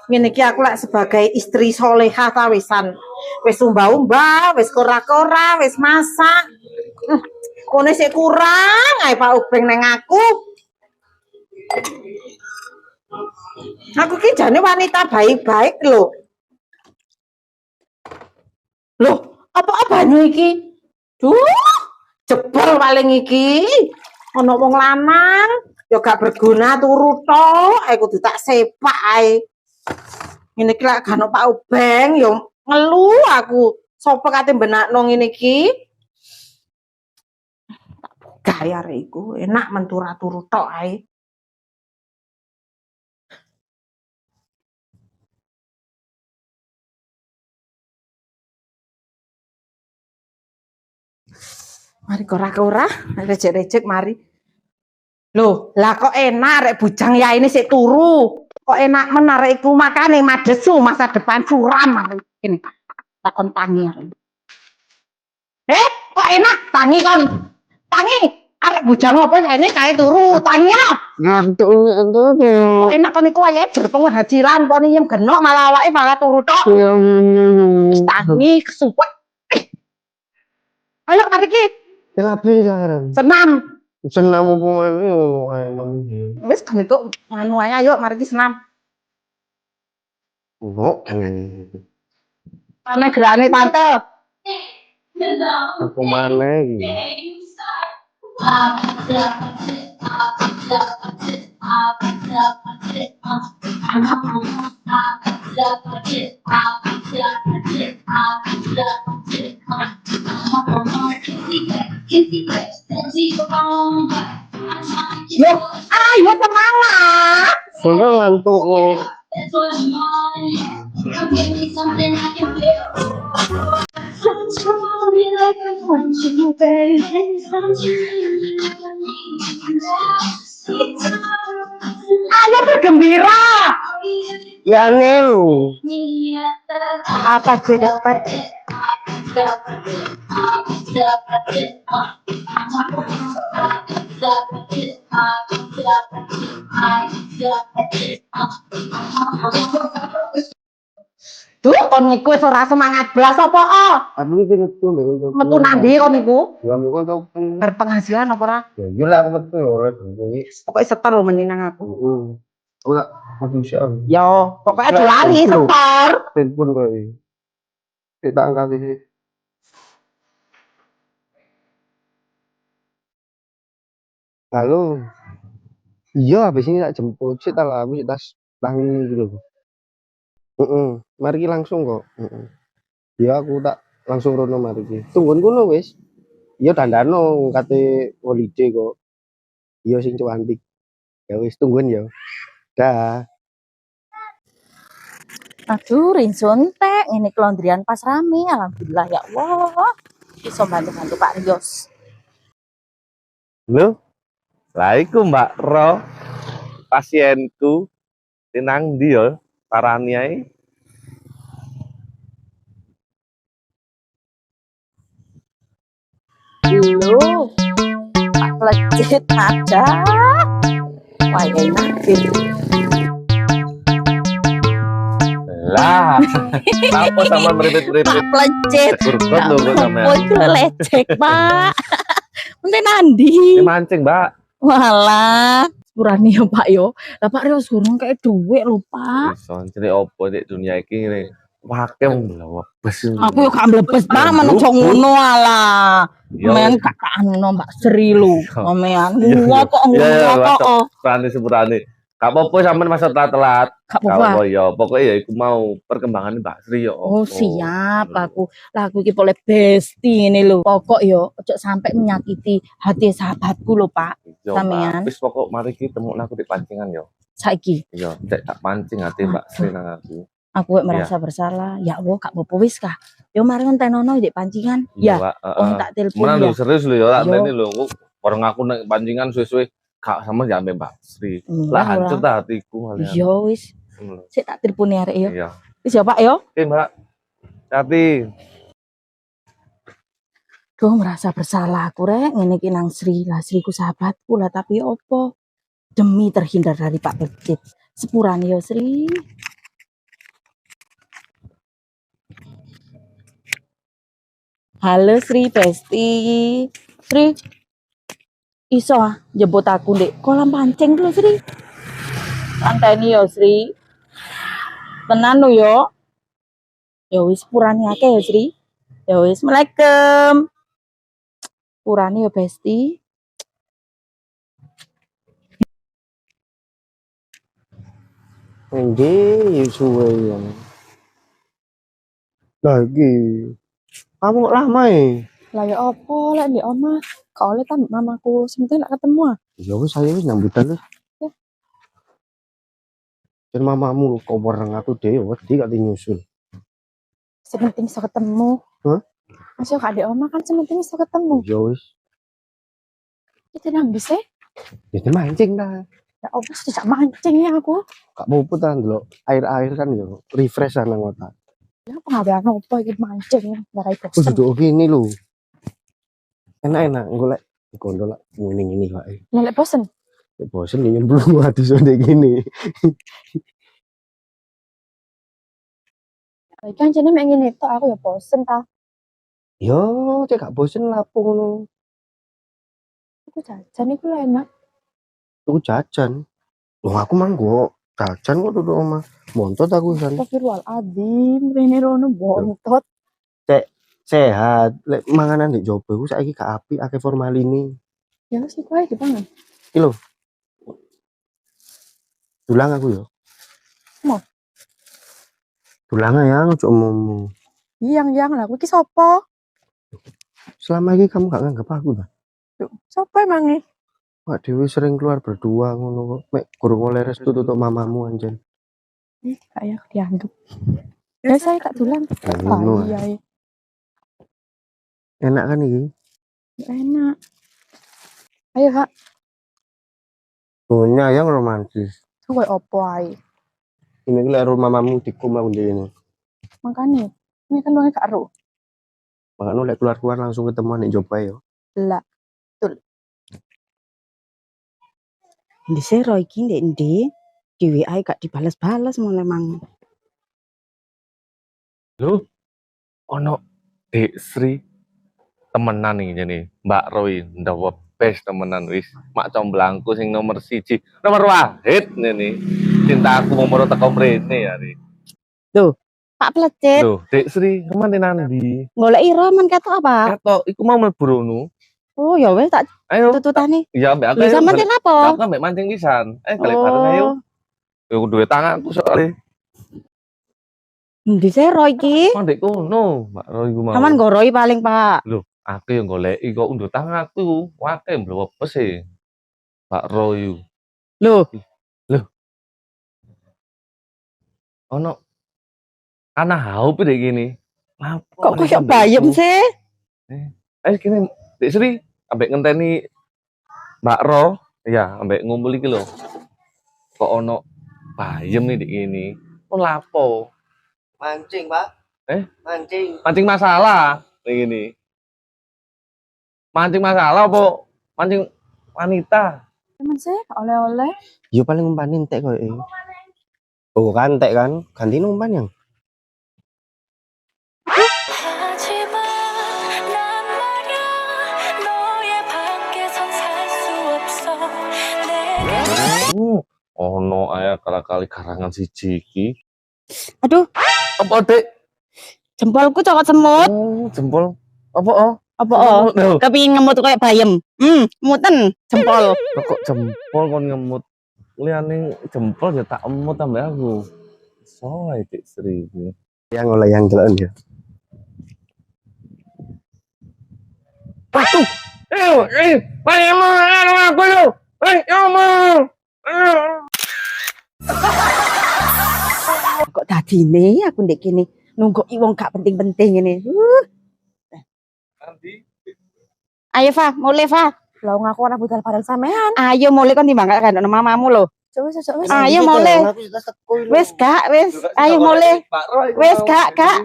Ngene iki aku lek sebagai istri solehah ta wisan. Wis umba-umba, wis kora-kora, wis masak. Kone sik kurang ae Pak Ubeng neng aku. Aku ki jane wanita baik-baik lho. Loh, apa banyu iki? Duh, jebol paling iki. Ana wong lanang ya gak berguna turu tok, kudu tak sepak ae. Ngene iki lek gak ono Pak Ubeng ya ngeluh aku. Sopo kate benakno ngene iki? Tak gaya arek iku, enak mentura turu tok ae. Mari kora-kora, rejek-rejek mari. Loh, lah kok enak rek bujang ya ini sik turu. Kok enak men arek iku makane madesu masa depan suram ini. Takon tangi. Kok enak tangi kon. Tangi, arek bujang apa ini kae turu, tangi ya. Ngantuk. Kok enak kon iku ae berpenghasilan kon nyem genok malah awake malah turu tok. Tangi kesuwet. Ayo arek iki. Terapi sekarang. Senam. Senam apa ini? Wis kan itu anu ae ayo mari senam. Oh, Ana gerane tante. Aku mana iki? Yo, ayo semangat. Sudah ngantuk. Ayo bergembira. Ya Nel. Apa gue dapat? Duh, kon niku wis ora semangat blas apa? Aku iki metu lho. Metu nandi kon niku? Ya niku to Berpenghasilan apa ora? ya yo lah aku metu ora iki. Pokoke setor meneh nang aku. Heeh. Ora aku siap. Yo, pokoknya aja lari setor. Telepon kok iki. Kita angkat iki. Halo. Iya, habis ini tak jemput sih tak lah, tak tangi gitu. Mari langsung kok. Ya aku tak langsung rono mari iki. Tungguin kono wis. Iya dandano kate holiday kok. Iya sing cuantik. Ya wis tungguin ya. Dah. Aduh, rinsun teh ini kelondrian pas rame, alhamdulillah ya Allah. Bisa bantu-bantu Pak Rios. Halo, lah iku Mbak Ro, pasienku tinang dia parani ae. Dulu, Pak Plecit ada. Wah, enak sih. Lah, apa sama meripit-meripit? Pak Plecit. Kurkot lho kok sampean. Oh, itu lecek, Pak. Ente nandi. Ini mancing, Mbak. Walah, sepurane ya Pak yo. Lah Pak Rios gurung kayak duit lho, Pak. Iso ciri opo di dunia iki ngene. Wake wong mlebes. Aku yo gak mlebes Pak, menungso ngono alah. Men gak anu Mbak Sri lho. Sampean. Wah kok ngono kok. Sepurane. Gak apa-apa sampean masa telat-telat. Gak apa-apa. Ya, pokoknya ya iku mau perkembangan Mbak Sri yo. Oh, siap aku. Lah aku iki boleh besti ini lho. Pokok yo ojo sampai menyakiti hati sahabatku lho, Pak. Sampean. Wis pokok mari kita temuk aku di pancingan yo. Saiki. Yo, cek tak pancing hati Mbak Sri nang aku. Aku merasa bersalah. Ya Allah, gak apa-apa wis kah. Yo mari ngentenono di pancingan. Ya. Oh, tak telepon ya. ya. Serius lho yo tak teni lho. Bareng aku nang pancingan suwe-suwe gak sama ya Mbak Sri. Lah hancur ta hatiku kalian. Iya wis. Sik tak telepon arek yo. Iya. Wis ya Pak yo. Oke, Mbak. Hati. Duh merasa bersalah aku rek ngene iki nang Sri. Lah Sriku sahabatku lah tapi opo? Demi terhindar dari Pak Plecit. Sepurane yo Sri. Halo Sri Besti. Sri, iso jemput aku ndek kolam pancing dulu Sri. Santeni yo Sri. Tenan lo yo. Ya wis purane akeh ya Sri. Ya wis, Assalamualaikum. Purane yo Besti. Endi suwe ya. Lagi. Kamu kok lama Lah ya opo lek ndek omah. Kok oleh ta mamaku sementing lek ketemu ah. ya wis saya wis nyambutan wis. Ya. Dan mamamu kok bareng aku dhewe wedi gak nyusul. Sementing iso ketemu. Hah? Masih gak ndek omah kan sementing iso ketemu. Ya wis. Itu nang bisa. Ya mancing dah. Ya opo tidak mancing ya aku. Gak mau putar ndelok air-air kan ya refresh nang otak. Ya penggawean opo iki mancing ngarai Wis bosen. duduk gini lho. Enak-enak golek kondo lah ngene wae. Lah lek bosen. Ya bosen nih nyemplung hati sonde gini. Lah kan jane mek ngene tok aku ya bosen ta. Yo, cek gak bosen lapo ngono. Aku jajan iku lah enak. Tuku jajan. Loh aku manggo jajan kok duduk omah. Montot aku san. Astagfirullahaladzim, rene rono bontot. Sehat. Lek manganan di jopo iku saiki gak apik akeh formalini. Ya wis iku ae dipangan. Dulang aku yo. Mau? Dulang ya ojo omongmu. Yang lah aku iki sapa? Selama ini kamu gak nganggap aku lah. Yuk, sapa emang nih? Pak Dewi sering keluar berdua ngono kok. Mek gurung oleh restu tutuk mamamu anjen. Kayak dianggap. Ya saya tak dulang. Ngono. Iya. Enak kan iki? Enak. Ayo Kak, Punya yang romantis. kowe opo ae. Ini lek rumah mamamu dikum aku ndene. Makane, ini kan luangnya gak ero. Makanya lek keluar-keluar langsung ketemu nek jopo yo. Lah, Di sero iki ndek ndi di WA gak dibales-bales mulai mang. Lho, ono Dek Sri temenan iki jane Mbak Roy ndawa best temenan wis mak comblangku sing nomor 1 nomor wahid ngene cintaku momoro teko mrene ya ri Pak Plecet, lho Dek Sri kemana nandi golek ira man ketok apa? ketok iku mau mlebu rono Oh ya wes tak ayo tututane. ya mbak aku Lho sampean ten apa? aku mbak mancing pisan kali bareng ayo yo duwe tanganku soalnya Di sero iki. kok ndek kono Mbak Roy iku mau Aman goroi paling Pak. aku yang goleki kok unduh tanganku wake mblewepes e Mbak Roy Lho, ono ana haup dek gini. kok koyo bayem sih? Gini, Dek Sri, ambek ngenteni Mbak Ro, ya, ambek ngumpul iki lho. Kok ono bayem nih dek gini. Ono lapo? Mancing, Pak. Mancing. Mancing masalah dek gini. Mancing masalah apa? Mancing wanita. Temen sih, oleh-oleh. Yo paling umpan entek koyo iki. Oh kan entek kan? Ganti umpan yang. 하지만 난 말야 너의 밖에선 살 수 없어 내게 Ono aya kali karangan siji iki. Aduh, Apa, Dek? jempolku cokot semut. Oh, jempol. Apa, Apa oh? Lho, Kepingin ngemut kayak bayem. Muten jempol. kok jempol kon ngemut. Liyane jempol ya tak emut tambah aku. Soe Dek Sri iki. Yang oleh yang deloken ya. Aku yo. Kok dadine aku ndek kene nunggoki wong gak penting-penting ngene. Ayo Fa, mulai Fa. Lah ngaku ora budal bareng sampean. Ayo mulai kon timbang gak kandhane mamamu lho. Coba sesuk wis. Ayo mulai. Wes gak, wes. Ayo mulai. Wes gak. Gak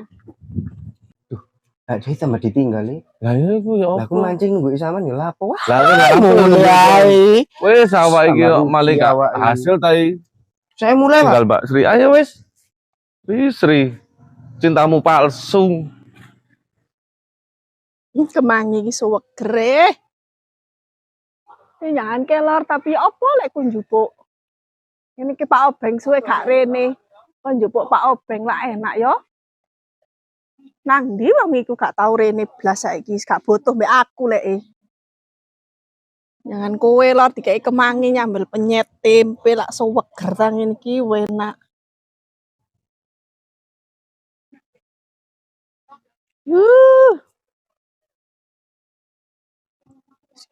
jadi tambah ditinggali. Lah iku ya Lah aku mancing nunggu isaman ya lapo. Wah, Lah aku Mulai. wis awak iki Sama malih rugi gak awak ini. hasil tai saya mulai, Pak. tinggal Mbak Sri. Ayo wis. Sri, cintamu palsu. Kemangi iki suwegere. Jangan kelor tapi opo lek ku njupuk. Ini ki Pak Obeng suwe gak rene. Kon njupuk Pak Obeng lah enak yo. Nang ndi wong iku gak tau rene blas saiki gak butuh mbek aku lek. Jangan kowe lor dikai kemangi nyambel penyet tempe lak suweger tang ngene iki enak.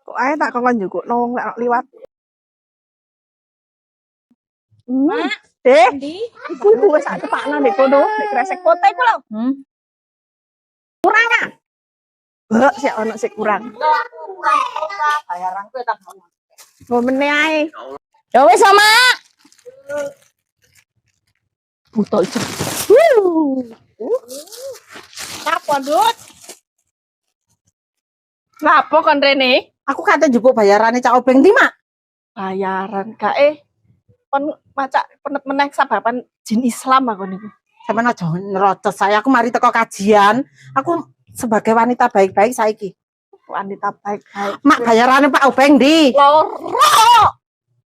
Kok ae tak kongkon njukuk nong lek liwat. Dek, iku wis sak tepakno ndek kono, ndek kresek kota iku lho. Kurang ah. Bek sik ono sik kurang. Bayaran kowe tak ngono. Mau meneh ae. Ya wis, Mama. Butuh ijo. Apa, Dut? Lapo kon rene? Aku kate njupuk bayarane Cak Obeng ndi, Mak? Bayaran kae. Kon macak penet meneh sababan jin Islam aku niku. Sampeyan aja nerocos saya. Aku mari teko kajian. Aku sebagai wanita baik-baik saiki. Wanita baik-baik. Mak bayarane Pak Obeng ndi? Loro.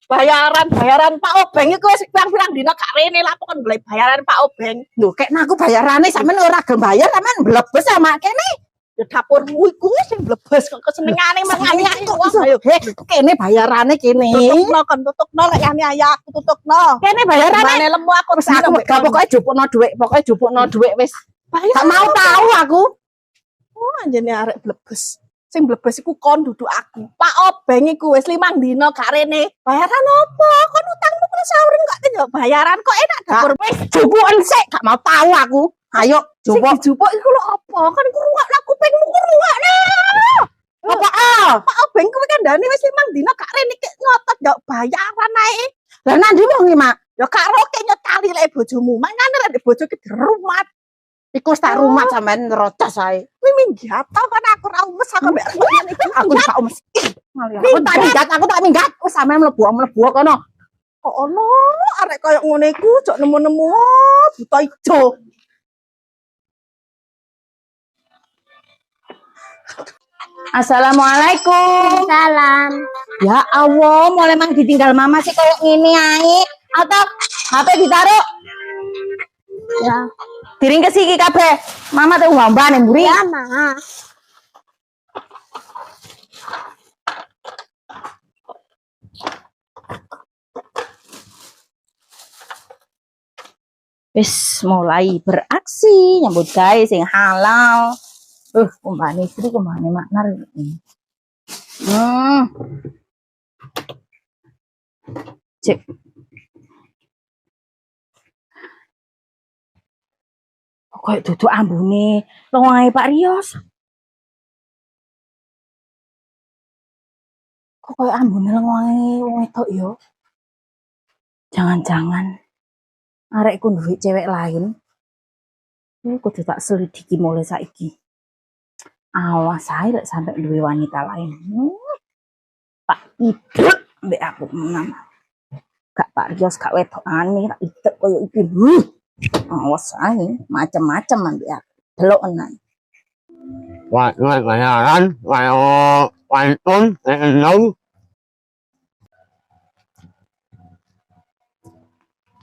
Bayaran Pak Obeng iku wis pirang-pirang dina gak rene lah kon golek bayaran Pak Obeng. Lho, kekna aku bayarane sampeyan ora gelem bayar, sampeyan mlebes sama kene. Ya dapurmu iku sing blebes kok kesenengane mangane Sampeyan aku. kok iso. Kene bayarane kene. Tutupno lek yani ayah aku tutupno. Kene bayarane. Mane lemu aku Wis aku gak pokoke jupukno dhuwit wis. Gak mau tahu aku. Oh, anjene arek blebes. Sing blebes iku kon duduk aku. Pak Obeng iku wis 5 dina gak rene. Bayaran opo? Kon utangmu kuwi sauren kok njok bayaran kok enak dapur. Wis jupuken sik, gak mau tahu aku. Ayo, Sing jupuk. dijupuk iku lho opo? Kan kurungokno kupingmu kurungokno. Apa ah? Pak Obeng kuwi kandhane wis 5 dina gak rene kek ngotot njok bayaran ae. Lah nanti wong iki, Mak? Ya karo kek nyetali lek bojomu. Mangane lek bojo ki dirumat. Iku tak rumat sampean nerocos ae. Kuwi minggat to kan aku ra umes aku mbek sampeyan iki. Aku gak umes. Aku tak minggat. Wis sampean mlebu kono. Kok ono arek koyo ngene iku jok nemu-nemu buta ijo. Assalamualaikum. Salam. Ya Allah, mulai mang ditinggal mama sih kayak gini ae. Atau HP ditaruh. Ya. Diring ke siki kabeh. Mama tuh mbambane mburi. Ya, Ma. Wis mulai beraksi nyambut gawe sing halal. Kumbane istri kumbane maknar. Cek. Kok duduk ambune longae Pak Rios. Kok koyo ambune longae wong wedok yo. Jangan-jangan arekku duwe cewek lain. Kudu tak selidiki mulai saiki. Awas ae lek sampe duwe wanita lain. Tak idek mbek aku menang. Gak Pak Rios gak wedokane tak idek koyo iki. Awas ae macem-macem mbek aku. Deloken. Bayaran, wantun, enau.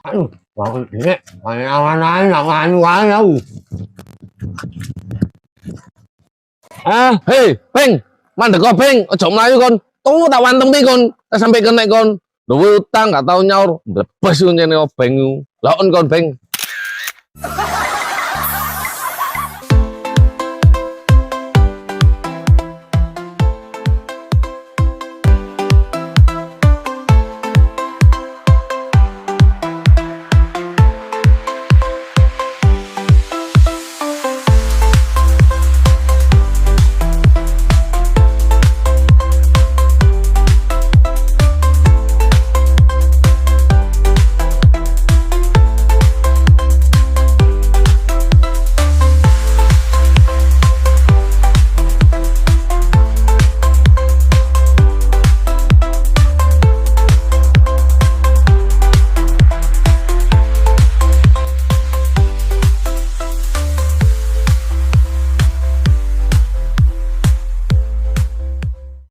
Aduh, mau ini, bayaran aja, nggak nganu. Hei, Peng, mandek kok Peng, ojo mlayu kon. Tunggu tak wantem iki kon, tak sampe kena kon. Duwe utang gak tau nyaur, mlebes ngene Obeng. Laon kon Peng.